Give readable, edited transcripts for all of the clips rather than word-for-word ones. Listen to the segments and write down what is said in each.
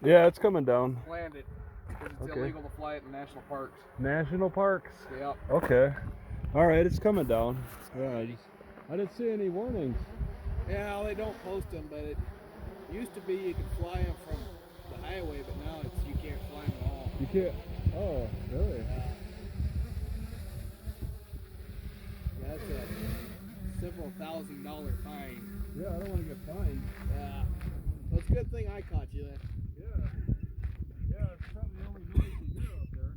Yeah, it's coming down. Land it. Because it's illegal to fly it in national parks. National parks? Yep. Okay. All right, it's coming down. Yeah, I didn't see any warnings. Yeah, they don't post them, but it used to be you could fly them from the highway, but now it's you can't fly them at all. You can't. Oh, really? That's a several $1,000 fine. Yeah, I don't want to get fined. Yeah. Well, it's a good thing I caught you then. Yeah. Yeah, it's probably the only noise you hear out there.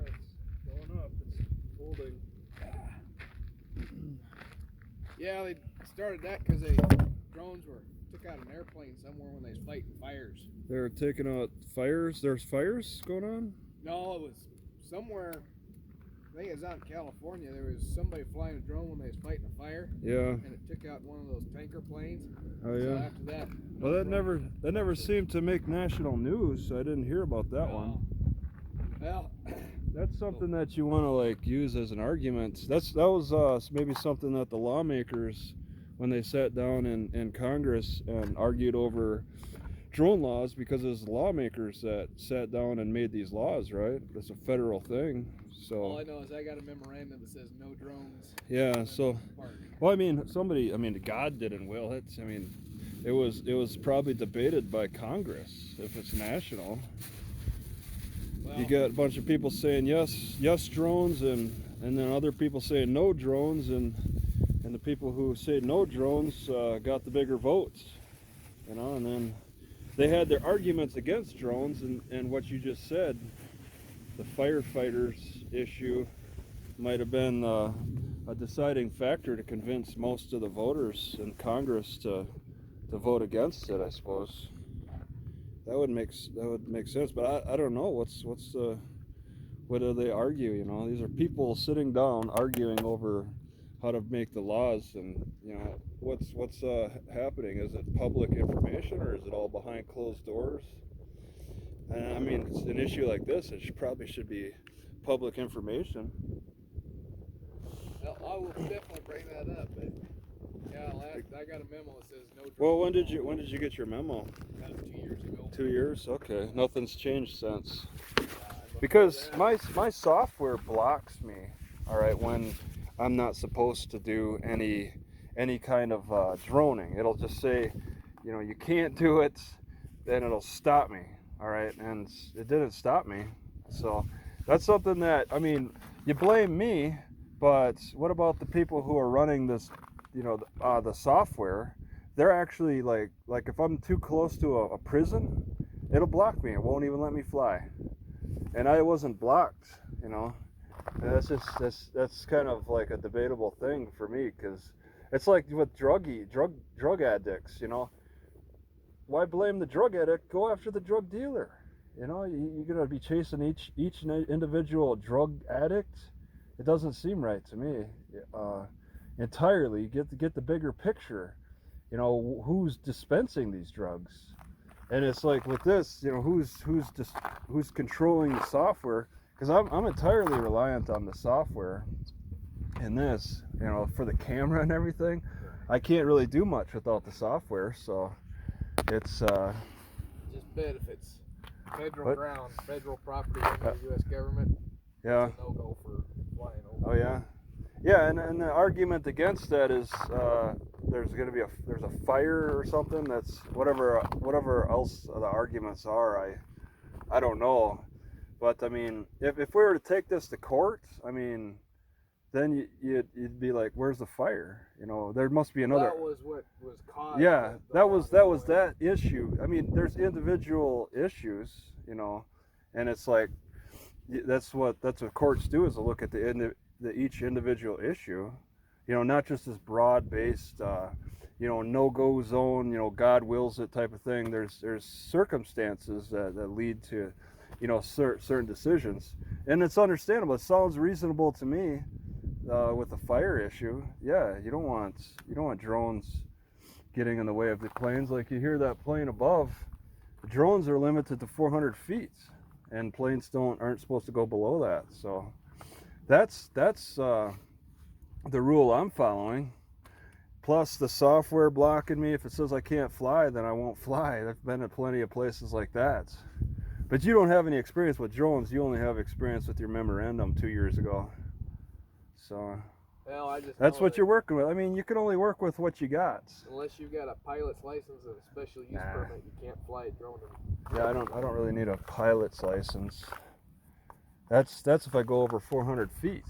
It's going up. It's folding. Yeah, they started that because drones took out an airplane somewhere when they was fighting fires. They were taking out fires. There's fires going on? No, it was somewhere. I think it was out in California. There was somebody flying a drone when they was fighting a fire. Yeah. And it took out one of those tanker planes. Oh yeah. So after that. Well, that never seemed to make national news. So I didn't hear about that one. Well, that's something that you want to like use as an argument. That was maybe something that the lawmakers, when they sat down in Congress and argued over drone laws, because it's lawmakers that sat down and made these laws, right? It's a federal thing. So all I know is I got a memorandum that says no drones. Yeah. So, well, I mean, God didn't will it. I mean, it was probably debated by Congress if it's national. Well, you got a bunch of people saying yes drones, and then other people saying no drones, and the people who say no drones got the bigger votes, and then they had their arguments against drones, and what you just said, the firefighters issue might have been a deciding factor to convince most of the voters in Congress to vote against it, I suppose. That would make sense, but I don't know what do they argue? These are people sitting down arguing over how to make the laws, and what's happening. Is it public information, or is it all behind closed doors? And I mean, it's an issue like this, it probably should be public information. Well, I will definitely bring that up, but yeah, I got a memo that says no drones. Well, when did you get your memo? Got it 2 years ago. 2 years? Okay. Nothing's changed since. Because my software blocks me, all right, when I'm not supposed to do any kind of droning. It'll just say, you can't do it, then it'll stop me, all right, and it didn't stop me. So that's something that, I mean, you blame me, but what about the people who are running this, the software? They're actually like if I'm too close to a prison, it'll block me. It won't even let me fly. And I wasn't blocked, And that's kind of like a debatable thing for me, because it's like with drug addicts, Why blame the drug addict? Go after the drug dealer. You're gonna be chasing each individual drug addict. It doesn't seem right to me. Entirely, you get the bigger picture. Who's dispensing these drugs, and it's like with this, who's controlling the software? Because I'm entirely reliant on the software in this, for the camera and everything. I can't really do much without the software, so it's just benefits. Federal ground, federal property of the U.S. government. Yeah. It's a no-go for flying over. Oh yeah. Yeah, and the argument against that is there's a fire or something. That's whatever else the arguments are. I don't know, but I mean, if we were to take this to court, I mean, then you'd be like, where's the fire? There must be another. That was what was caused. Yeah, that was that issue. I mean, there's individual issues, and it's like that's what courts do, is to look at each individual issue, not just this broad-based, no-go zone, God wills it type of thing. There's circumstances that lead to, certain decisions, and it's understandable. It sounds reasonable to me with the fire issue. Yeah, you don't want drones getting in the way of the planes. Like you hear that plane above, the drones are limited to 400 feet, and planes aren't supposed to go below that. So that's the rule I'm following. plus the software blocking me. If it says I can't fly, then I won't fly. I've been at plenty of places like that. But you don't have any experience with drones. You only have experience with your memorandum 2 years ago. So Well, I just that's know what that you're working with. I mean, you can only work with what you got. unless you've got a pilot's license and a special use Nah. permit, you can't fly a drone. Yeah, I don't really need a pilot's license. That's if I go over 400 feet.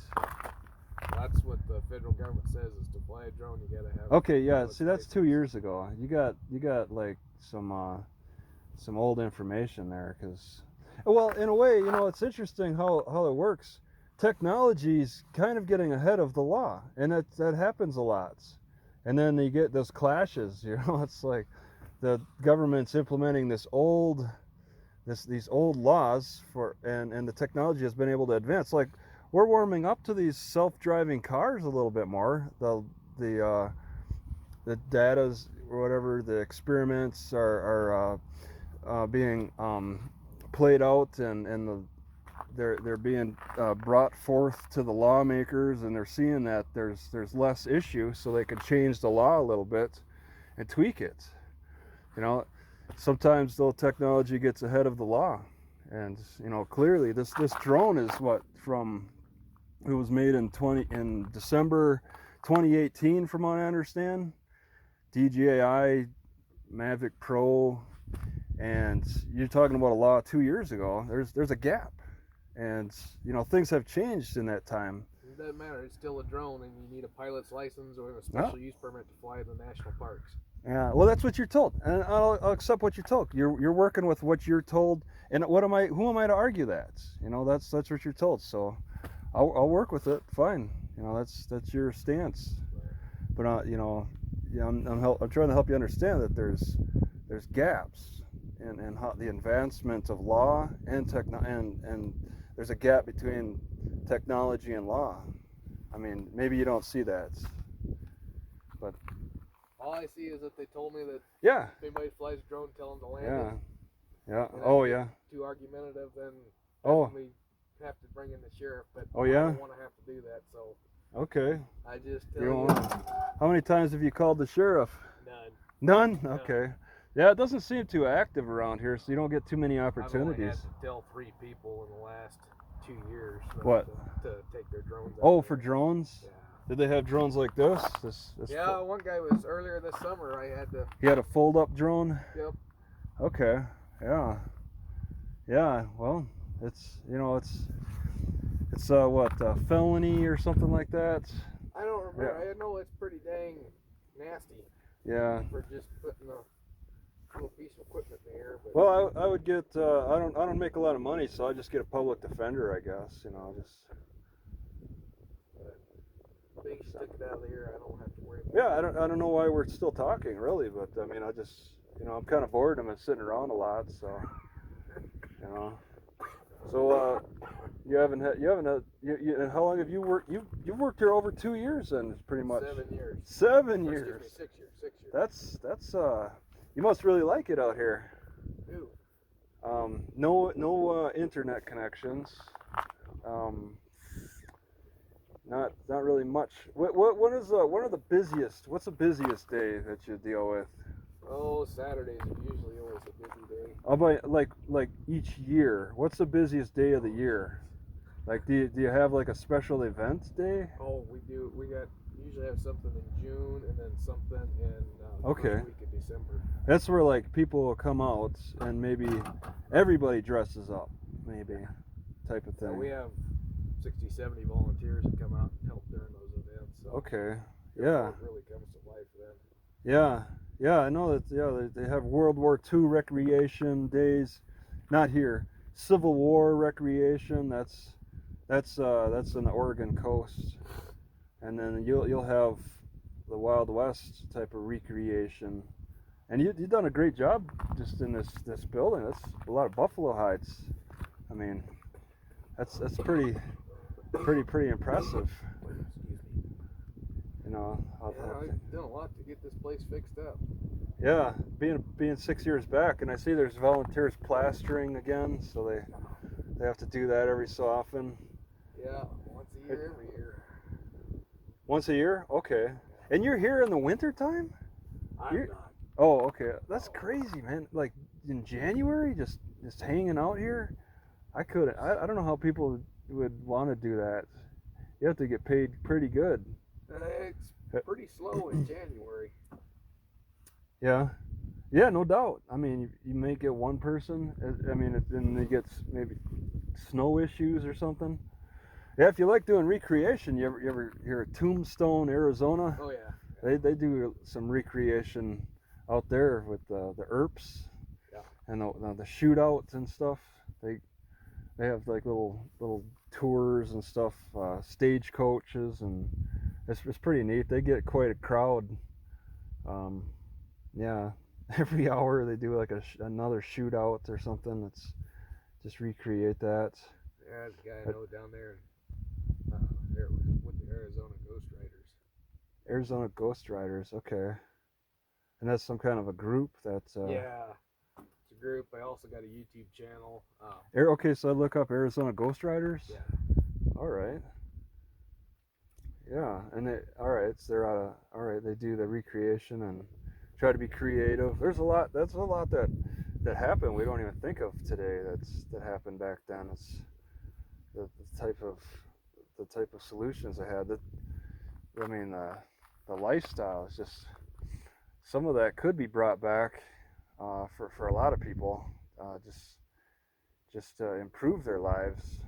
That's what the federal government says is to fly a drone, you gotta have. Okay, yeah. pilot's See, that's license. 2 years ago. You got like some old information there, because, well, in a way, you know, it's interesting how it works. Technology's kind of getting ahead of the law, and that happens a lot. And then you get those clashes. You know, it's like the government's implementing these old laws and the technology has been able to advance. Like, we're warming up to these self-driving cars a little bit more. The data's or whatever, the experiments are being played out, and they're being brought forth to the lawmakers, and they're seeing that there's less issue, so they can change the law a little bit and tweak it. You know, sometimes the technology gets ahead of the law, and you know, clearly this drone is it was made in December 2018, from what I understand. DJI Mavic Pro, and you're talking about a law 2 years ago. There's a gap, and you know, things have changed in that time. It doesn't matter. It's still a drone, and you need a pilot's license or a special use permit to fly in the national parks. Yeah, well, that's what you're told, and I'll accept what you're told. You're working with what you're told, and who am I to argue that? You know, that's what you're told. So I'll work with it. Fine. You know, that's your stance. But you know, yeah, I'm trying to help you understand that there's gaps in how the advancement of law and and there's a gap between technology and law. I mean, maybe you don't see that, but all I see is that they told me that yeah, if anybody flies a drone, tell them to land yeah, it. yeah. And Oh, if yeah. Too argumentative, then we have to bring in the sheriff. But Oh, I yeah? don't want to have to do that, so Okay. I just tell You you. don't want. How many times have you called the sheriff? None. None. Okay. Yeah, it doesn't seem too active around here, so you don't get too many I've only opportunities. had to tell 3 people in the last 2 years What? to take their drones out. Oh, for drones? Yeah. Did they have drones like this? Yeah, one guy was earlier this summer. I had to. He had a fold-up drone? Yep. Okay. Yeah. Yeah. Well, it's, you know, it's what, felony or something like that? I don't remember. Yeah. I know it's pretty dang nasty. Yeah. For just putting a little piece of equipment in the air. But Well, I would get. I don't make a lot of money, so I just get a public defender, I guess. You know, just. they just took it out of the air. I don't have to worry about Yeah, I don't know why we're still talking, really, but I mean, I just, you know, I'm kind of bored. I've been sitting around a lot, so, you know. So, you haven't had. And how long have you worked? You've worked here over 2 years, then, pretty much. 7 years. 7 Or, years. Excuse me, 6 years. 6 years. That's you must really like it out here. Ooh. No internet connections. Not really much. What are the busiest? What's the busiest day that you deal with? Oh, Saturdays are usually always a busy day. How about like each year? What's the busiest day of the year? Like, do you have like a special event day? Oh, we do. We usually have something in June and then something in Okay. first week of December. That's where like people will come out and maybe everybody dresses up, maybe, type of So thing. we have 60, 70 volunteers that come out and help during those events. So Okay. the Yeah. fort really comes to life then. Yeah, I know that. Yeah, they have World War II recreation days. Not here. Civil War recreation. That's in the Oregon coast, and then you'll have the Wild West type of recreation. And you've done a great job just in this building. That's a lot of buffalo hides. I mean, that's pretty impressive. Excuse me. You know. Yeah, I've done a lot to get this place fixed up. Yeah, being 6 years back, and I see there's volunteers plastering again, so they have to do that every so often. Yeah, once a year, every year. Once a year? Okay. And you're here in the winter time? I'm not. Oh, okay. That's crazy, man. Like in January, just hanging out here. I couldn't. I don't know how people would want to do that. You have to get paid pretty good. It's pretty slow in January. Yeah. Yeah, no doubt. I mean, you may get one person. I mean, then they get maybe snow issues or something. Yeah, if you like doing recreation, you ever hear of Tombstone, Arizona? Oh yeah. They do some recreation out there with the ERPs, Yeah. and the shootouts and stuff. They have like little tours and stuff, stage coaches, and it's pretty neat. They get quite a crowd. Yeah, every hour they do like another shootout or something. It's just recreate that. Yeah, there's a guy I know down there with the Arizona Ghost Riders. Arizona Ghost Riders, okay. And that's some kind of a group that's Yeah, it's a group. I also got a YouTube channel. Okay, so I look up Arizona Ghost Riders. Yeah. All right. Yeah, and all right, they do the recreation and try to be creative. That's a lot that happened we don't even think of today that happened back then. It's the type of solutions they had. I mean, the lifestyle is just, some of that could be brought back for a lot of people, just to improve their lives.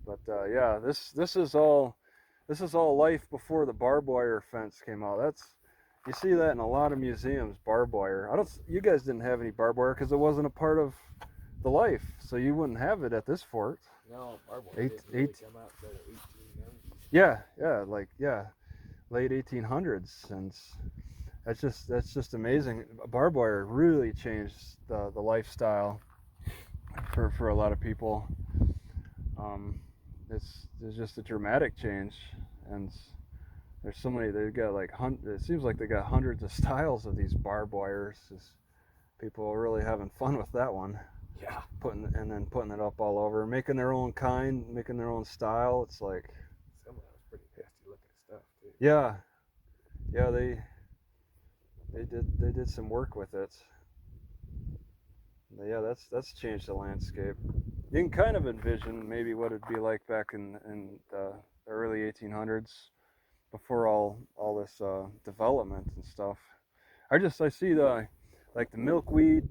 But yeah, this is all life before the barbed wire fence came out. You see that in a lot of museums, barbed wire. You guys didn't have any barbed wire because it wasn't a part of the life, so you wouldn't have it at this fort. No, barbed wire didn't really come out until the 1890s. Yeah, late 1800s, and that's just amazing. Barbed wire really changed the lifestyle for a lot of people. It's just a dramatic change, and there's so many. They've got like it seems like they got hundreds of styles of these barbed wires. People are really having fun with that one. Yeah. Putting it up all over, making their own kind, making their own style. It's like some of that was pretty nasty looking stuff too. Yeah, they did some work with it. But yeah, that's changed the landscape. You can kind of envision maybe what it'd be like back in the early 1800s, before all this development and stuff. I see the milkweed.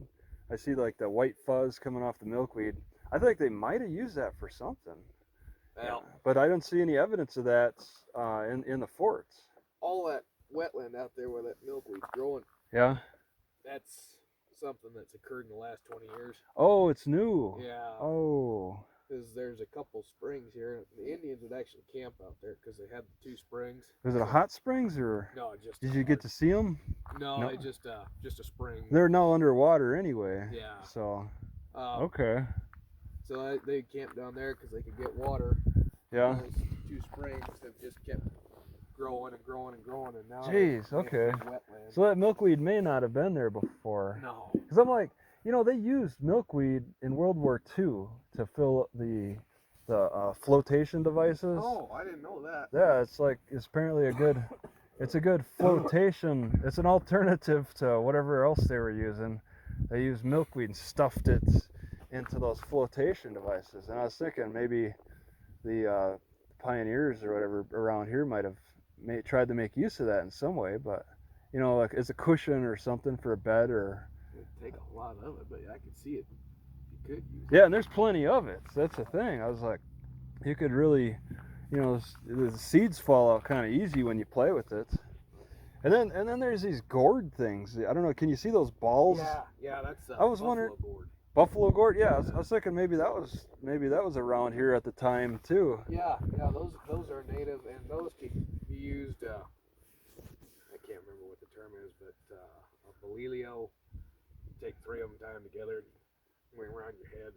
I see like the white fuzz coming off the milkweed. I think they might have used that for something. Well, but I don't see any evidence of that in the forts. all that wetland out there where that milkweed's growing. Yeah. That's something that's occurred in the last 20 years. Oh, it's new. Yeah. Oh. Because there's a couple springs here. The Indians would actually camp out there because they had the 2 springs. Was it a hot springs or? No, just. Did you get to see them? No, it's just a spring. They're now underwater anyway. Yeah. So. Okay. So they camped down there because they could get water. Yeah. Those 2 springs have just kept growing and growing and growing, and now. Jeez. Okay. So that milkweed may not have been there before. No. Because I'm like, they used milkweed in World War II to fill the flotation devices. Oh, I didn't know that. Yeah, it's apparently it's a good flotation. It's an alternative to whatever else they were using. They used milkweed and stuffed it into those flotation devices. And I was thinking maybe the pioneers or whatever around here might have tried to make use of that in some way, but like as a cushion or something for a bed or. It'd take a lot of it, but I could see it. You could use it. Yeah, and there's plenty of it. So that's the thing. I was like, you could really, the seeds fall out kind of easy when you play with it. And then there's these gourd things. I don't know. Can you see those balls? Yeah, that's. I was wondering. Gourd. Buffalo gourd. Yeah, I was thinking maybe that was around here at the time too. Yeah. Those are native, and those can be used. I can't remember what the term is, but a bolilio. Take 3 of them, tie them together, and ring around your head,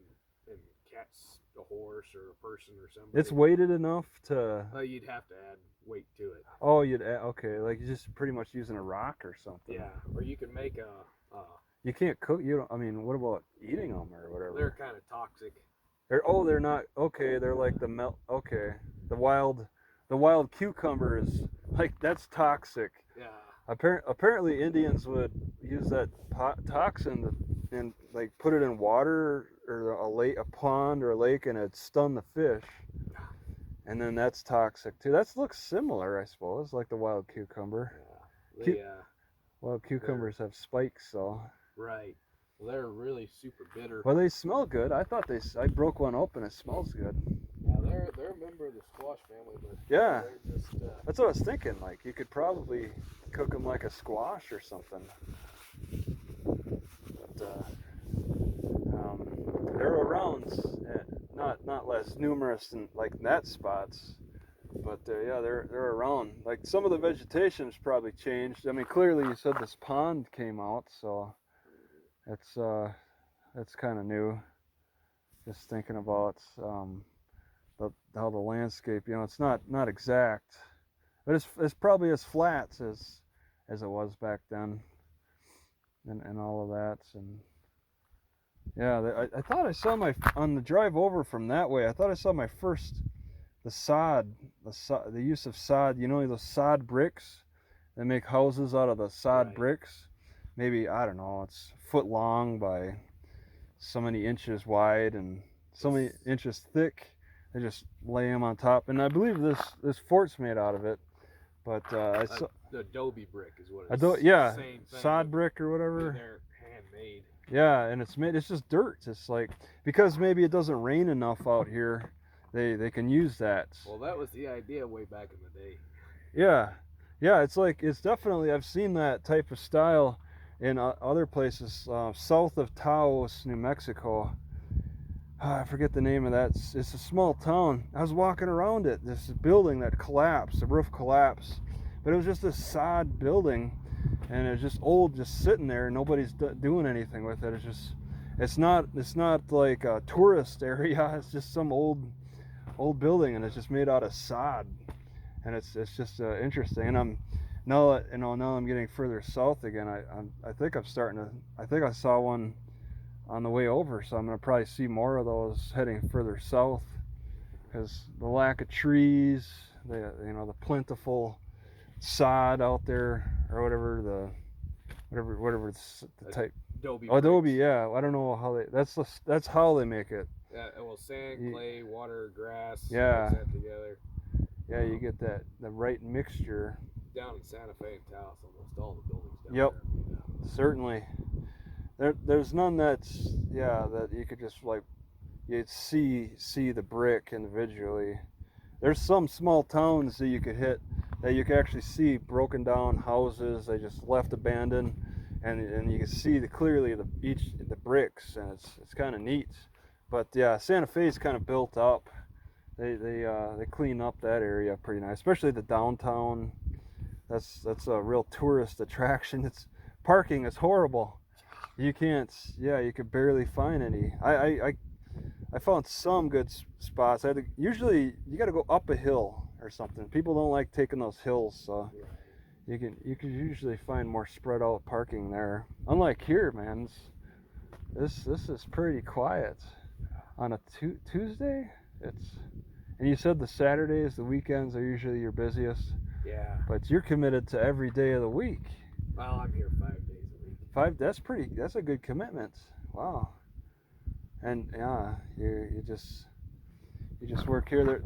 and catch a horse or a person or something. It's weighted enough to. You'd have to add weight to it. Oh, okay, like you're just pretty much using a rock or something. Yeah, or you can make a. You can't cook. I mean, what about eating them or whatever? They're kind of toxic. They're not. Okay, they're like the wild cucumber is like that's toxic. Yeah. Apparently Indians would use that toxin and like put it in water or a lake, a pond or a lake, and it'd stun the fish. And then that's toxic too. That looks similar, I suppose, like the wild cucumber. Yeah. Wild cucumbers have spikes, so. Right. Well, they're really super bitter. Well, they smell good. I thought I broke one open. It smells good. Yeah, they're a member of the squash family, but Yeah. they're just. That's what I was thinking. Like you could probably cook them like a squash or something. But they're around, not less numerous than like that spots, but yeah, they're around. Like some of the vegetation's probably changed. I mean, clearly you said this pond came out, so that's kind of new. Just thinking about how the landscape, it's not exact, but it's probably as flat as it was back then, and all of that. And yeah, I thought I saw on the drive over from that way, I thought I saw the use of sod, those sod bricks. They make houses out of the sod Right. bricks. Maybe, I don't know, it's a foot long by so many inches wide and so many inches thick. They just lay them on top, and I believe this fort's made out of it. But I saw the adobe brick is what it's. yeah, Same thing, sod brick or whatever. They're handmade. Yeah, and it's just dirt. It's like, because maybe it doesn't rain enough out here, they can use that. Well, that was the idea way back in the day. Yeah, it's definitely, I've seen that type of style in other places south of Taos, New Mexico. I forget the name of that. It's a small town. I was walking around it. This building that collapsed, the roof collapsed, but it was just a sod building, and it's just old, just sitting there. Nobody's doing anything with it. It's not like a tourist area. It's just some old building, and it's just made out of sod, and it's just interesting. And now I'm getting further south again. I think I saw one on the way over, so I'm going to probably see more of those heading further south, because the lack of trees, the plentiful sod out there, or whatever the type. Adobe, yeah. I don't know how that's how they make it. Yeah, well, sand, clay, water, grass. Yeah. Mix that together. Yeah, you get the right mixture. Down in Santa Fe and Taos, almost all the buildings down Yep. there. Certainly. There's none that you could just like, you'd see the brick individually. There's some small towns that you could hit that you could actually see broken down houses they just left abandoned, and you can see clearly the bricks, and it's kind of neat. But yeah, Santa Fe's kind of built up. They clean up that area pretty nice, especially the downtown. That's a real tourist attraction. Parking is horrible. You could barely find any. I found some good spots. Usually you got to go up a hill or something. People don't like taking those hills, so you can usually find more spread out parking there. Unlike here, man, this is pretty quiet on a Tuesday. And you said the Saturdays, the weekends are usually your busiest. Yeah. But you're committed to every day of the week. Well, I'm here 5 days a week. That's a good commitment. Wow. And yeah, you just work here.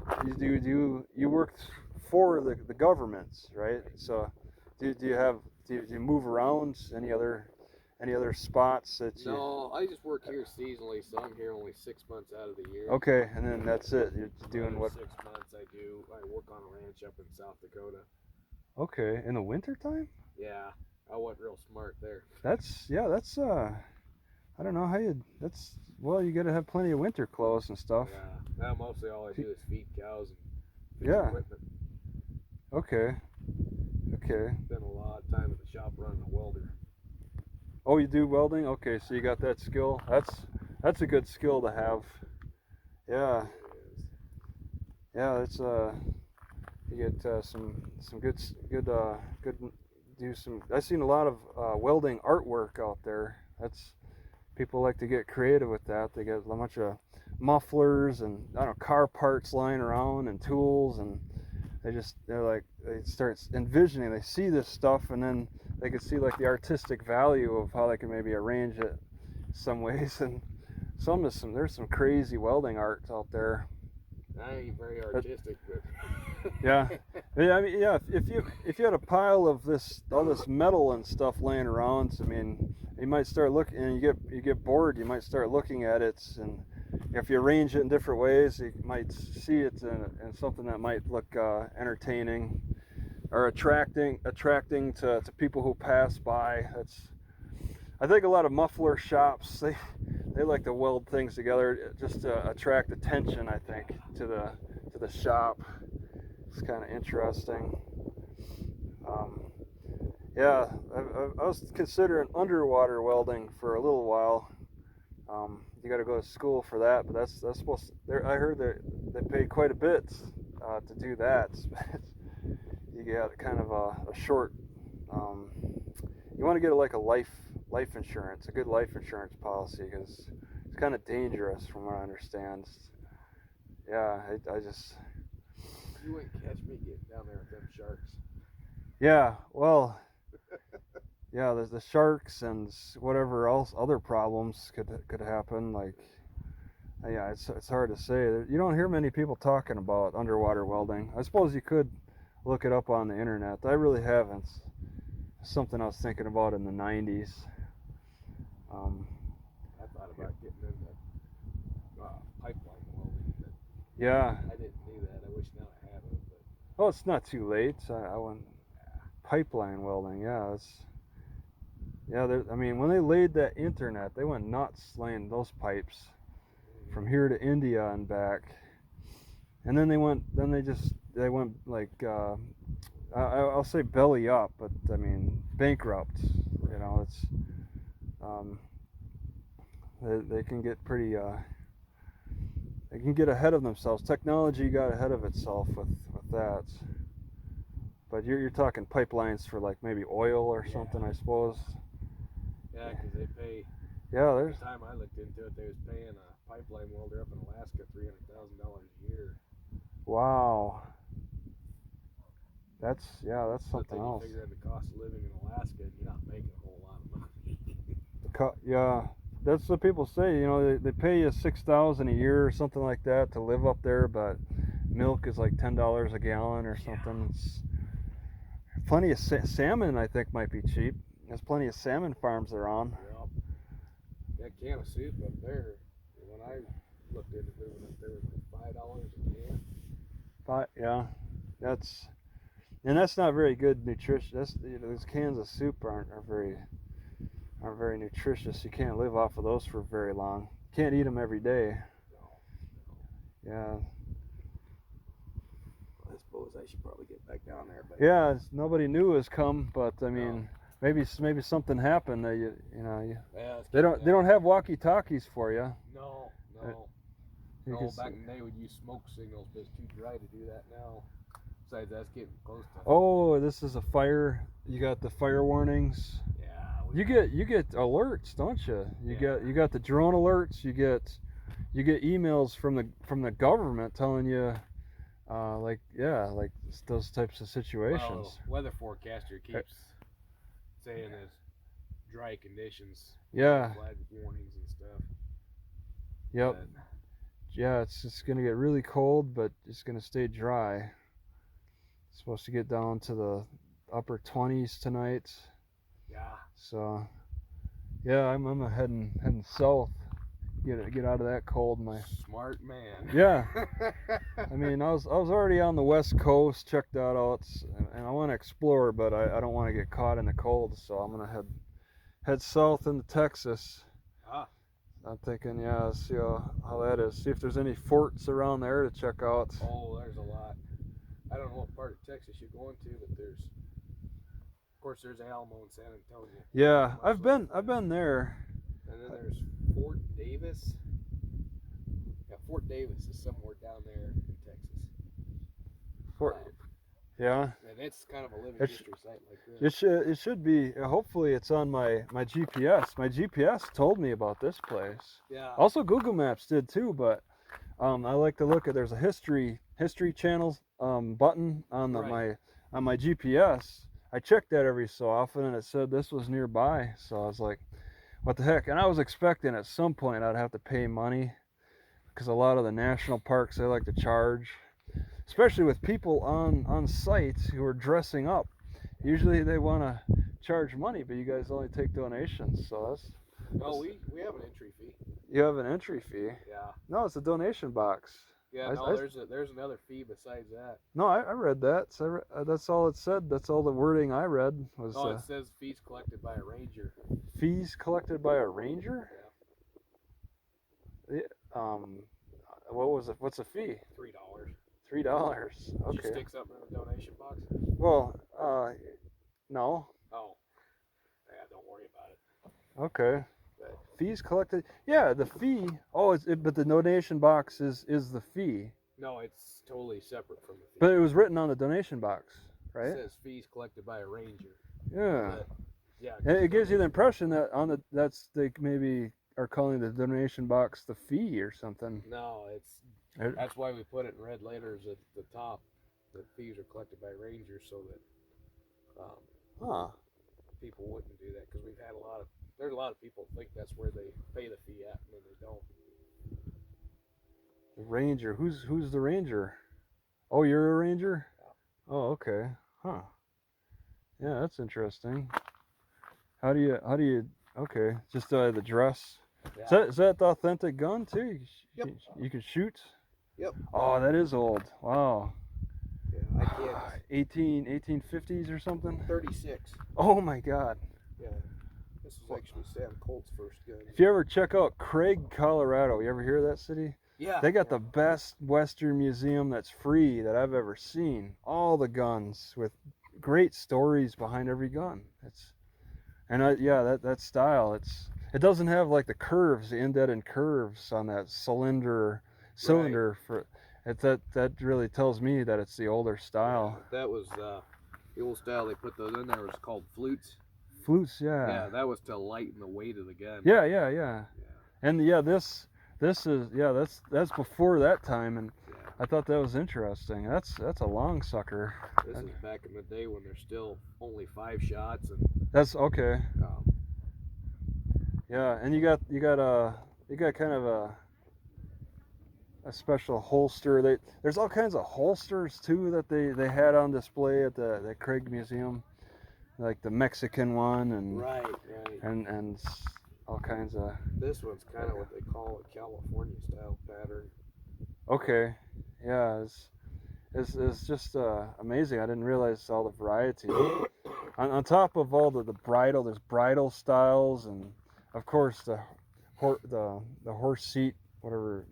You work for the governments, right? So do you move around any other spots that you? No, I just work here seasonally, so I'm here only 6 months out of the year. Okay, and then that's it. You're doing what? 6 months I work on a ranch up in South Dakota. Okay, in the winter time? Yeah, I wasn't real smart there. That's I don't know how you gotta have plenty of winter clothes and stuff. Yeah, now mostly all I do is feed cows and fix Yeah. equipment. Okay. Spend a lot of time at the shop running a welder. Oh, you do welding? Okay, so you got that skill. That's a good skill to have. Yeah. Yeah, it's you get some good do some. I've seen a lot of welding artwork out there. People like to get creative with that. They get a bunch of mufflers and car parts lying around and tools, and they're like start envisioning, they see this stuff, and then they can see like the artistic value of how they can maybe arrange it some ways. And there's some crazy welding art out there. I ain't very artistic, but yeah. I mean, yeah, if you had a pile of all this metal and stuff laying around, I mean, you might start looking, and you get bored. You might start looking at it, and if you arrange it in different ways, you might see it in something that might look entertaining or attracting to people who pass by. I think a lot of muffler shops, they like to weld things together just to attract attention, I think, to the shop. It's kind of interesting. Yeah, I was considering underwater welding for a little while. You got to go to school for that, but that's supposed to, I heard they pay quite a bit to do that. You get kind of a short, you want to get like a life insurance, a good life insurance policy, because it's kind of dangerous from what I understand. Yeah, I just... You wouldn't catch me getting down there with them sharks. Yeah, well, yeah, there's the sharks and whatever else, other problems could happen. Like, yeah, it's hard to say. You don't hear many people talking about underwater welding. I suppose you could look it up on the internet. I really haven't. It's something I was thinking about in the 90s. I thought about getting into pipeline welding, but yeah. I didn't do that. I wish now I had it. But Oh, it's not too late. I went pipeline welding. Yeah, I mean, when they laid that internet, they went nuts laying those pipes from here to India and back. And then they went like, I'll say belly up, but I mean bankrupt. You know, it's they can get pretty they can get ahead of themselves. Technology got ahead of itself with that. But you're talking pipelines for like maybe oil or something, I suppose. yeah, because they pay. Yeah, there's. The time I looked into it, they was paying a pipeline welder up in Alaska $300,000 a year. Wow. That's something But else. then you figure in the cost of living in Alaska, and you're not making a whole lot of money. Yeah, that's what people say. You know, they pay you $6,000 a year or something like that to live up there, but milk is like $10 a gallon or something. It's plenty of salmon, I think, might be cheap. There's plenty of salmon farms they're on. Yep. That can of soup up there, when I looked into moving up there, was like $5 a can. Yeah, that's not very good nutrition. Those cans of soup aren't very nutritious. You can't live off of those for very long. You can't eat them every day. No. Yeah. I suppose I should probably get back down there. But Yeah, nobody knew it was come, but I mean, maybe something happened that they don't have walkie-talkies for you. No. You Back in the day we'd use smoke signals, but it's too dry to do that now. Besides, that's getting close to. Oh, this is a fire. You got the fire warnings. Yeah. You get alerts, don't you? You got the drone alerts. You get emails from the government telling you, like those types of situations. Well, weather forecaster keeps saying there's dry conditions. Yeah. Flag warnings and stuff. Yep. But, yeah, it's going to get really cold, but it's going to stay dry. It's supposed to get down to the upper 20s tonight. Yeah. So, yeah, I'm heading south. Get out of that cold. Smart man. Yeah. I mean, I was already on the West Coast, checked that out, and I want to explore, but I don't want to get caught in the cold, so I'm gonna head south into Texas. I'm thinking, see how that is. See if there's any forts around there to check out. Oh, there's a lot. I don't know what part of Texas you're going to, but there's Alamo and San Antonio. Yeah, I've been there. And then there's Fort Davis. Yeah, Fort Davis is somewhere down there in Texas. Yeah. And it's kind of a living history site like this. It should be. Hopefully, it's on my GPS. My GPS told me about this place. Yeah. Also, Google Maps did too. But I like to look at. There's a history channels button on on my GPS, I checked that every so often, and it said this was nearby. So I was like, what the heck? And I was expecting at some point I'd have to pay money, because a lot of the national parks, they like to charge, especially with people on site who are dressing up. Usually they want to charge money, but you guys only take donations. So that's No, we have an entry fee. You have an entry fee. Yeah. No, it's a donation box. Yeah, no, there's another fee besides that. No, I read that. So that's all it said. That's all the wording I read was. Oh, it says fees collected by a ranger. Fees collected by a ranger? Yeah. What was it? What's a fee? $3. $3. Did Okay. you stick something in the donation box? Well, no. Oh. Yeah, don't worry about it. Okay. But Fees collected. Yeah, the fee. Oh, but the donation box is the fee. no, it's totally separate from the fee. But it was written on the donation box, right? It says fees collected by a ranger. Yeah. But, yeah. And it gives you the impression that they maybe are calling the donation box the fee or something. No, that's why we put it in red letters at the top. That fees are collected by rangers, so that people wouldn't do that, because there's a lot of people think that's where they pay the fee at, and then they don't. The ranger. Who's the ranger? Oh, you're a ranger? Yeah. Oh, okay. Huh. Yeah, that's interesting. How do you okay, just the dress. Yeah. Is that the authentic gun too? Yep. You can shoot? Yep. Oh, that is old. Wow. Yeah, I can't. 1850s or something? 36. Oh my God. Yeah. This was actually Sam Colt's first gun. If you ever check out Craig, Colorado, you ever hear of that city? Yeah. They got the best Western museum that's free that I've ever seen. All the guns with great stories behind every gun. That style. It doesn't have like the curves, the indented curves on that cylinder Right. for it. That really tells me that it's the older style. Yeah, that was the old style they put those in there was called flutes. Flutes, Yeah, that was to lighten the weight of the gun. Yeah. And this is that's before that time, and Yeah. I thought that was interesting. That's a long sucker. This is back in the day when there's still only 5 shots, and That's okay. Yeah, and you got kind of a special holster. There's all kinds of holsters too that they had on display at the Craig Museum, like the Mexican one and right. and all kinds of. This one's kind of what they call a California style pattern. Okay, yeah, it's just amazing. I didn't realize all the variety. On top of all the bridle, there's bridle styles, and of course the horse seat, whatever.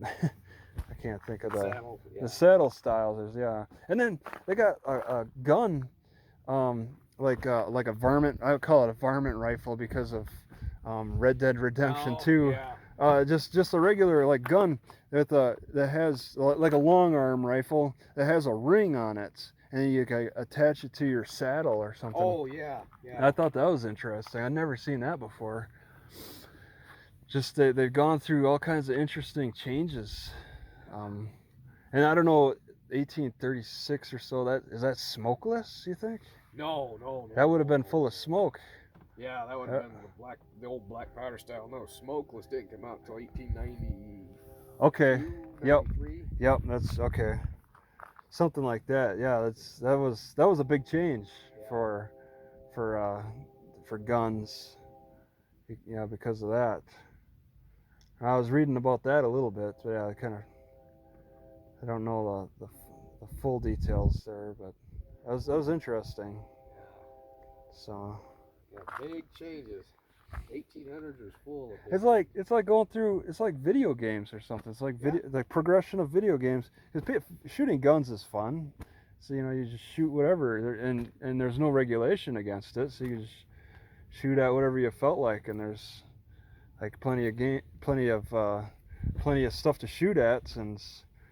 I can't think of the saddle styles. And then they got a gun, like a varmint. I would call it a varmint rifle because of Red Dead Redemption 2. Yeah. Just a regular like gun that has like a long arm rifle that has a ring on it, and you can attach it to your saddle or something. Oh yeah. I thought that was interesting. I'd never seen that before. Just they've gone through all kinds of interesting changes, and I don't know, 1836 or so. Is that smokeless? You think? No. That would have been full of smoke. Yeah, that would have been the old black powder style. No, smokeless didn't come out until 1890. Okay. Yep. 93. Yep. That's okay. Something like that. Yeah. That was a big change for guns. Yeah, because of that. I was reading about that a little bit. But yeah, I don't know the full details there, but that was interesting. So. Yeah, big changes. 1800s was full of It's like going through. It's like video games or something. It's like the progression of video games. Because shooting guns is fun. So you just shoot whatever, and there's no regulation against it. So you can just shoot at whatever you felt like, and there's like plenty of stuff to shoot at, and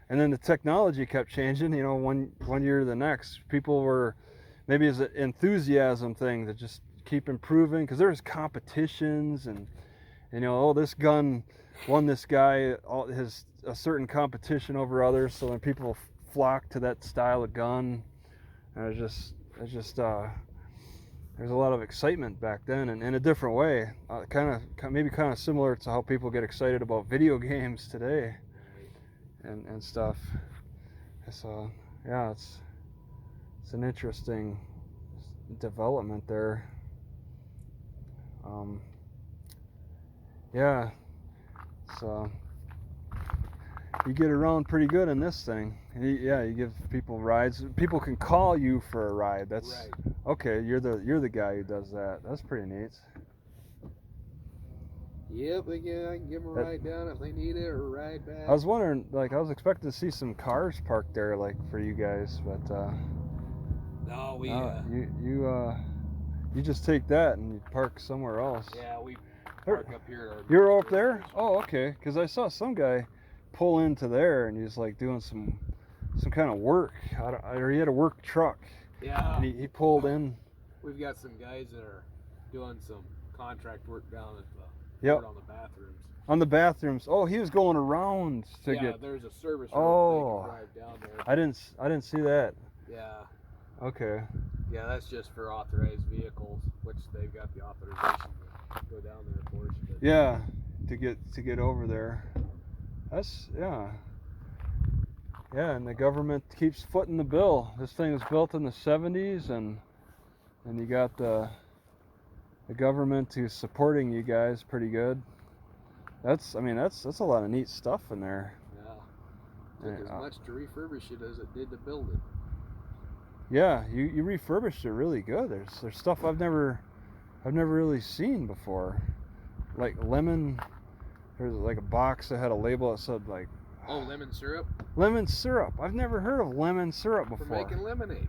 then the technology kept changing. One year to the next, people were maybe it's an enthusiasm thing to just keep improving, because there's competitions, and this gun won this guy a certain competition over others, so then people flock to that style of gun, and it's just there's a lot of excitement back then, and in a different way, maybe kind of similar to how people get excited about video games today, and stuff. So yeah, it's an interesting development there. Yeah, so you get around pretty good in this thing. You give people rides. People can call you for a ride. That's right. Okay. You're the guy who does that. That's pretty neat. Yep, I can give them a ride down if they need it, or a ride back. I was wondering, like, I was expecting to see some cars parked there, like, for you guys, but no, you just take that and you park somewhere else. Yeah, we park up here. You're up there? Oh, okay. Because I saw some guy pull into there and he's like doing some kind of work, or he had a work truck. Yeah. And he pulled in. We've got some guys that are doing some contract work down at the on the bathrooms. On the bathrooms. Oh, he was going around to get. Yeah, there's a service road they can drive down there. I didn't see that. Yeah. Okay. Yeah, that's just for authorized vehicles, which they've got the authorization to go down there, of course. But yeah, to get over there. That's yeah, and the government keeps footing the bill. This thing was built in the 70s, and you got the government who's supporting you guys pretty good. That's a lot of neat stuff in there. Yeah. Took as much to refurbish it as it did to build it. Yeah, you refurbished it really good. There's stuff I've never really seen before. Like lemon, there's like a box that had a label that said like lemon syrup? Lemon syrup. I've never heard of lemon syrup before. For making lemonade.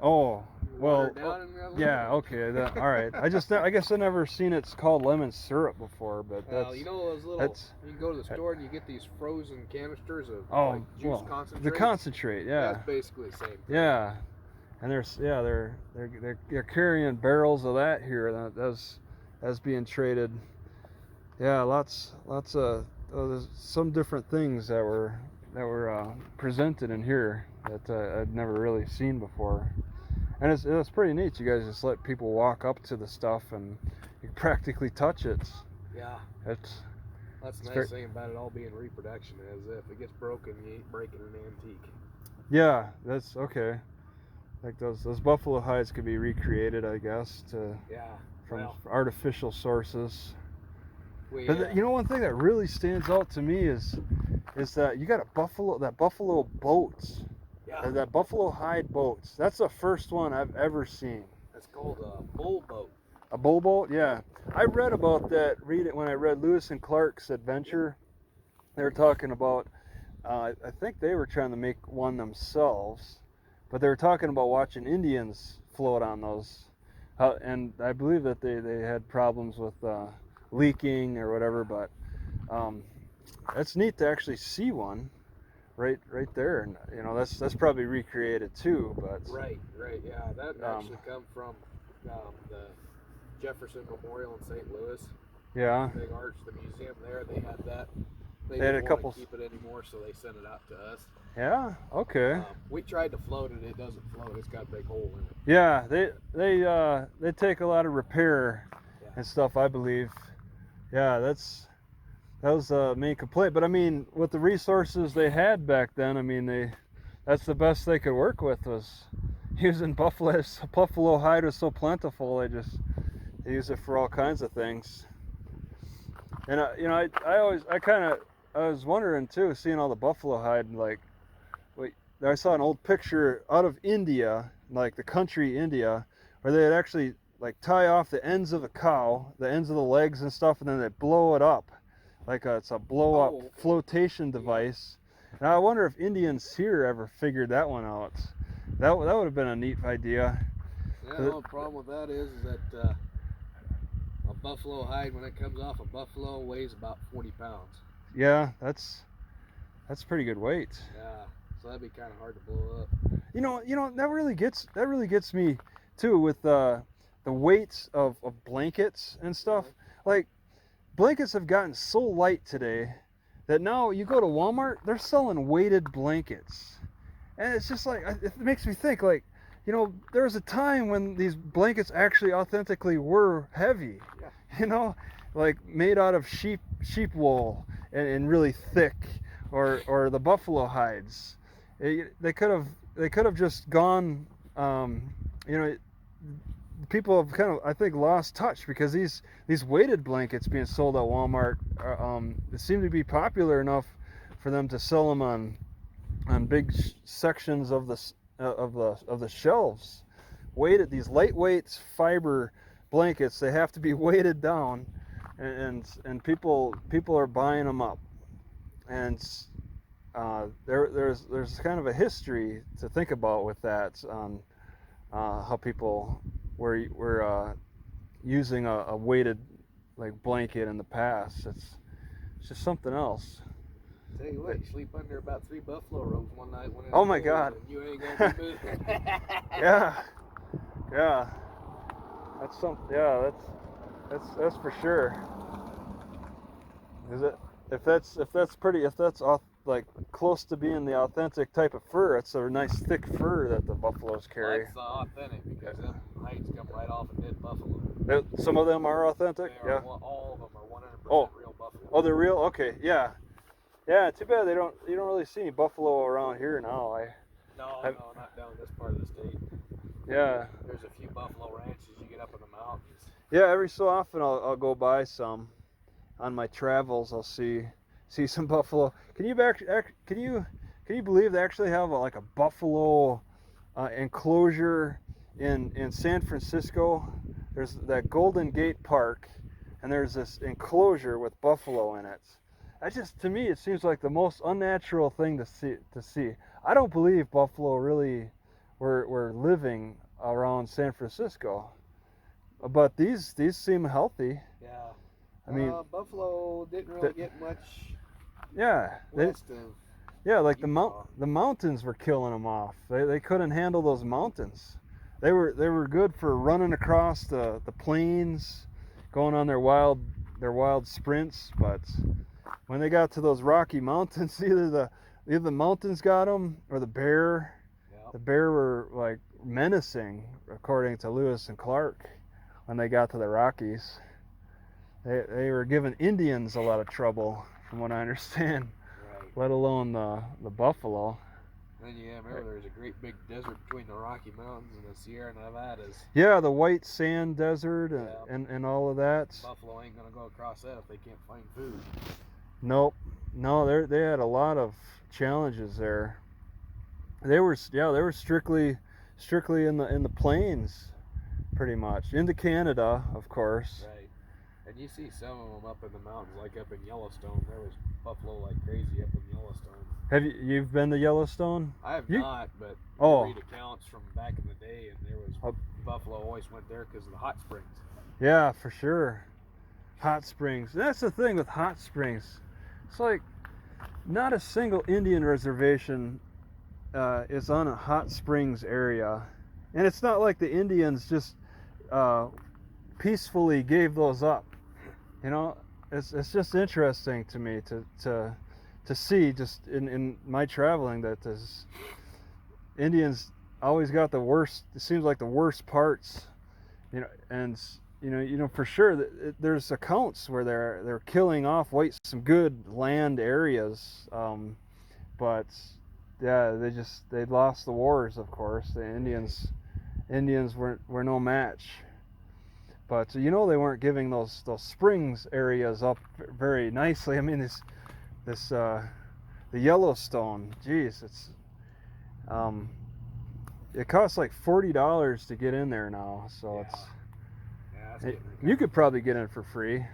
Oh, well, yeah, okay, all right. I guess I never seen it's called lemon syrup before, but that's. You know those little. You can go to the store and you get these frozen canisters of juice concentrate. The concentrate, yeah. That's basically the same thing. Yeah, and they're carrying barrels of that here. That's being traded. Yeah, lots of there's some different things that were presented in here that I'd never really seen before. And it's pretty neat. You guys just let people walk up to the stuff and you practically touch it. Yeah. That's the nice thing about it all being reproduction, is if it gets broken, you ain't breaking an antique. Yeah, that's okay. Like those buffalo hides could be recreated, I guess, from artificial sources. But you know, one thing that really stands out to me is that you got that buffalo boats. Yeah. That buffalo hide boats. That's the first one I've ever seen. That's called a bull boat. A bull boat? Yeah. I read about that. When I read Lewis and Clark's Adventure. They were talking about. I think they were trying to make one themselves, but they were talking about watching Indians float on those, and I believe that they had problems with leaking or whatever. But it's neat to actually see one. Right there, and you know that's probably recreated too, but right, yeah, that actually come from the Jefferson Memorial in St. Louis. Yeah, Big Arch, the museum there, they had that. They had didn't want to keep it anymore, so they sent it out to us. Yeah, okay. We tried to float it; it doesn't float. It's got a big hole in it. Yeah, they take a lot of repair and stuff, I believe. Yeah, that was the main complaint. But I mean, with the resources they had back then, I mean, that's the best they could work with was using buffalo. Buffalo hide was so plentiful, they use it for all kinds of things. And I was wondering too, seeing all the buffalo hide, like, I saw an old picture out of India, like the country India, where they had actually like tie off the ends of a cow, the ends of the legs and stuff, and then they blow it up. Like it's a blow-up flotation device. Now I wonder if Indians here ever figured that one out. That would have been a neat idea. Yeah, the only problem with that is that a buffalo hide, when it comes off a buffalo, weighs about 40 pounds. Yeah, that's pretty good weight. Yeah, so that'd be kind of hard to blow up. You know that really gets me too with the weights of blankets and stuff. Like, blankets have gotten so light today that now you go to Walmart, they're selling weighted blankets. And it's just like, it makes me think, like, you know, there was a time when these blankets actually authentically were heavy. Yeah. You know, like made out of sheep wool and really thick, or the buffalo hides. They could have just gone. You know, people have kind of, I think, lost touch because these weighted blankets being sold at Walmart seem to be popular enough for them to sell them on big sections of the shelves. Weighted, these lightweight fiber blankets, they have to be weighted down, and people are buying them up, and there's kind of a history to think about with that on how people were using a weighted like blanket in the past. It's just something else. Tell you what, you sleep under about 3 buffalo robes one night when it's Oh my cold, God. and you ain't gonna be moving. Yeah. That's some. Yeah, that's for sure. Is it? If that's like close to being the authentic type of fur, it's a nice thick fur that the buffaloes carry. That's authentic because them hides come right off a dead buffalo. Some of them are authentic. They are, Yeah. All of them are 100% Oh. real buffalo. Oh, they're real. Okay. Yeah. Yeah. Too bad you don't really see any buffalo around here now. No, not down this part of the state. Yeah. There's a few buffalo ranches you get up in the mountains. Yeah. Every so often I'll go by some. On my travels, I'll see some buffalo. Can you believe they actually have like a buffalo enclosure in San Francisco? There's that Golden Gate Park, and there's this enclosure with buffalo in it. To me, it seems like the most unnatural thing to see. I don't believe buffalo really were living around San Francisco, but these seem healthy. Yeah. I mean, buffalo didn't really get much. Yeah. West of Yeah, like Utah. the mountains were killing them off. They couldn't handle those mountains. They were good for running across the plains, going on their wild sprints. But when they got to those Rocky Mountains, either the mountains got them or the bear. Yep. The bear were like menacing, according to Lewis and Clark, when they got to the Rockies. They were giving Indians a lot of trouble, from what I understand. Right. Let alone the buffalo. And remember there's a great big desert between the Rocky Mountains and the Sierra Nevadas. Yeah, the white sand desert Yeah. and all of that. Buffalo ain't gonna go across that if they can't find food. Nope. No, they had a lot of challenges there. They were strictly in the plains, pretty much. Into Canada, of course. Right. And you see some of them up in the mountains, like up in Yellowstone. There was buffalo like crazy up in Yellowstone. You've been to Yellowstone? I have not, but Oh. you read accounts from back in the day, and there was buffalo always went there because of the hot springs. Yeah, for sure. Hot springs. That's the thing with hot springs. It's like not a single Indian reservation is on a hot springs area, and it's not like the Indians just peacefully gave those up. You know, it's just interesting to me to see just in my traveling that this Indians always got the worst. It seems like the worst parts, you know, and you know for sure that there's accounts where they're killing off some good land areas, but yeah, they lost the wars. Of course, the Indians were no match. But they weren't giving those springs areas up very nicely. I mean, the Yellowstone, geez, it costs like $40 to get in there now. So you could probably get in for free.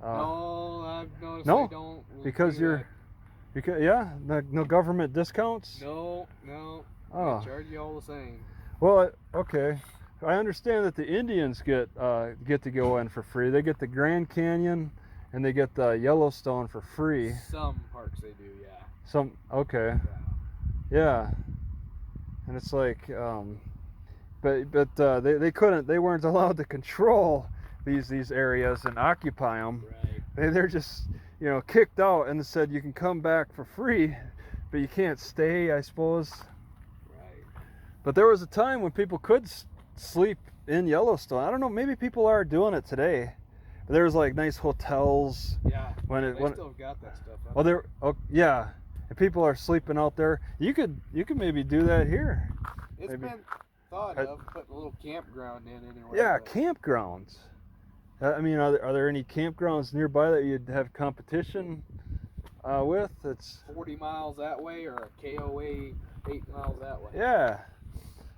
No, I've noticed no? they don't. Because no government discounts. No. Oh. They charge you all the same. Well, okay. I understand that the Indians get to go in for free. They get the Grand Canyon, and they get the Yellowstone for free. Some parks they do, yeah. Some okay, yeah. And it's like, but they weren't allowed to control these areas and occupy them. Right. They're just kicked out and said you can come back for free, but you can't stay, I suppose. Right. But there was a time when people could sleep in Yellowstone. I don't know, maybe people are doing it today. There was like nice hotels. Yeah, when they it when still have got that stuff. oh there oh yeah, and people are sleeping out there. You could maybe do that here. It's maybe. been thought of putting a little campground in anyway. Yeah, but campgrounds. I mean, are there any campgrounds nearby that you'd have competition with? It's 40 miles that way or a KOA 8 miles that way. yeah,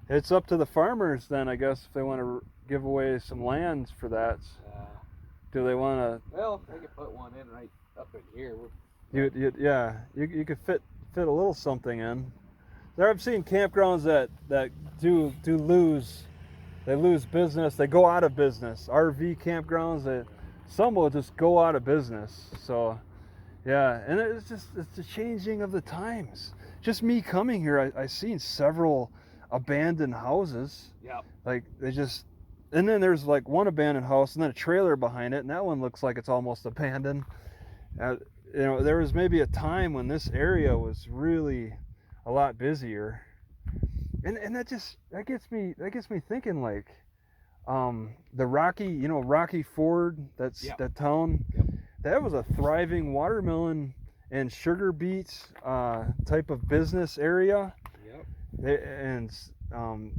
it's up to the farmers then, I guess, if they want to give away some lands for that. Do they want to? Well, they could put one in right up in here. You could fit a little something in. There, I've seen campgrounds that do lose. They lose business. They go out of business. RV campgrounds. Some will just go out of business. So, yeah, and it's the changing of the times. Just me coming here, I seen several abandoned houses. Yeah. Like and then there's like one abandoned house and then a trailer behind it, and that one looks like it's almost abandoned. There was maybe a time when this area was really a lot busier. And that gets me thinking, like the Rocky Ford, that town. Yep. That was a thriving watermelon and sugar beet type of business area. Yep. And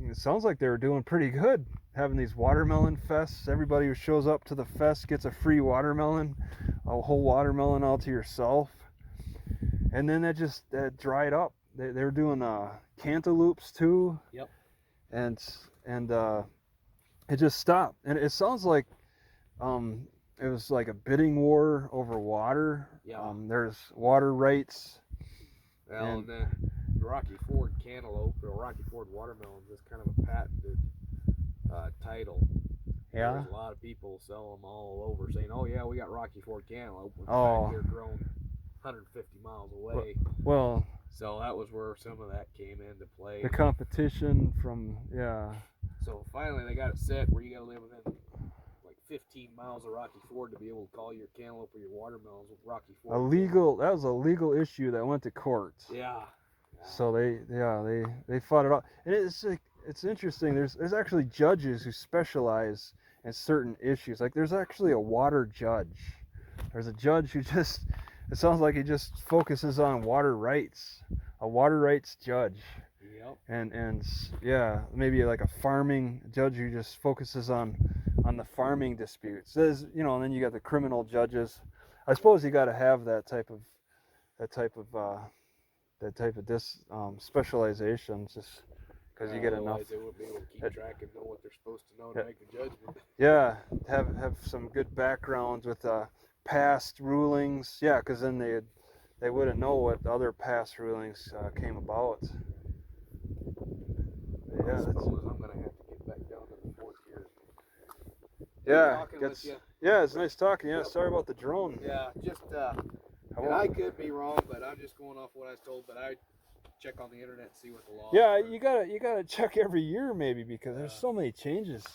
it sounds like they were doing pretty good, having these watermelon fests. Everybody who shows up to the fest gets a free watermelon, a whole watermelon all to yourself. And then that dried up. They were doing cantaloupes too. Yep. And it just stopped. And it sounds like it was like a bidding war over water. Yeah. There's water rights. Well, and the Rocky Ford cantaloupe or Rocky Ford watermelons is kind of a patented title. Yeah. There's a lot of people sell them all over, saying, "Oh yeah, we got Rocky Ford cantaloupe." When they're grown 150 miles away. Well. So that was where some of that came into play. The competition from So finally they got it set where you got to live within like 15 miles of Rocky Ford to be able to call your cantaloupe or your watermelons with Rocky Ford. That was a legal issue that went to court. Yeah. So they fought it out, and it's interesting. There's actually judges who specialize in certain issues. Like there's actually a water judge. There's a judge who it sounds like he just focuses on water rights, a water rights judge. Yep. And yeah, maybe like a farming judge who just focuses on the farming disputes. And then you got the criminal judges. I suppose you got to have that type of specialization, just because you get enough. Otherwise they wouldn't be able to keep track and know what they're supposed to know to make a judgment. Yeah, have some good backgrounds with past rulings. Yeah, because then they wouldn't know what other past rulings came about. Yeah, I suppose I'm gonna have to get back down to the fort here. Yeah, it's nice talking. Yeah, sorry about the drone. Yeah, just and I could be wrong, but I'm just going off what I was told. But I check on the internet and see what the law. Yeah, you gotta check every year maybe, because there's so many changes.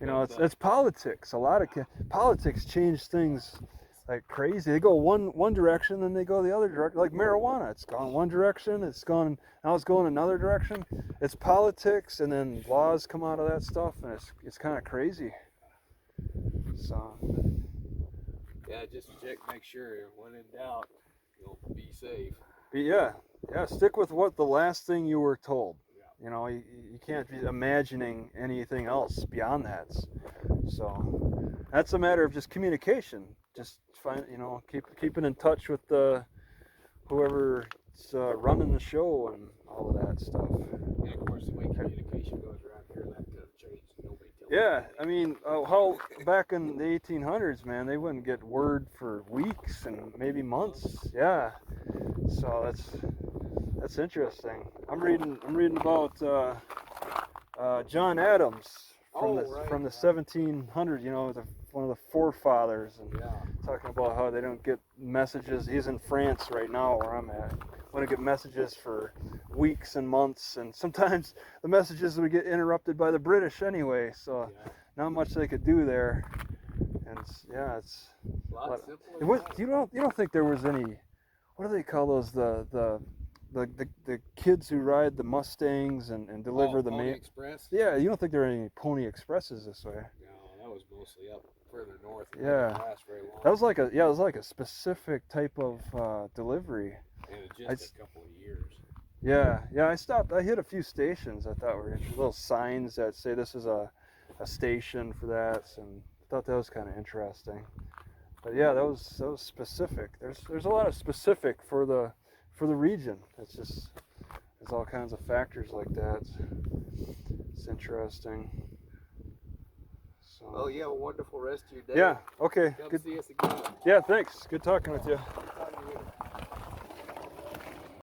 It's politics. A lot of politics change things like crazy. They go one direction, then they go the other direction. Like marijuana, it's gone one direction, now it's going another direction. It's politics, and then laws come out of that stuff, and it's kind of crazy. So yeah, just check, make sure. When in doubt, be safe. Yeah, stick with what the last thing you were told. Yeah. You can't be imagining anything else beyond that. So that's a matter of just communication. Just keeping in touch with whoever's running the show and all of that stuff. Yeah, of course, the way communication goes around here, that could have changed. Nobody tells Yeah, I mean, how back in the 1800s, man, they wouldn't get word for weeks and maybe months. Yeah, so that's interesting. I'm reading about John Adams from the 1700s. One of the forefathers, and talking about how they don't get messages. He's in France right now, where I'm at. Want to get messages for weeks and months, and sometimes the messages would get interrupted by the British anyway. So not much they could do there. And it's a lot simpler. You don't think there was any? What do they call those? The the kids who ride the Mustangs and deliver the Pony mail. Express? Yeah, you don't think there are any Pony Expresses this way? No, that was mostly up further north. It Yeah. didn't last very long. That was like it was like a specific type of delivery. And just a couple of years. Yeah, I hit a few stations I thought were interesting. Little signs that say this is a station for that, and I thought that was kind of interesting. But yeah, that was specific. There's a lot of specific for the region. There's all kinds of factors like that. It's interesting. So. Oh, you have a wonderful rest of your day. Yeah. Okay. Come Good. see us again. Yeah. Thanks. Good talking with you.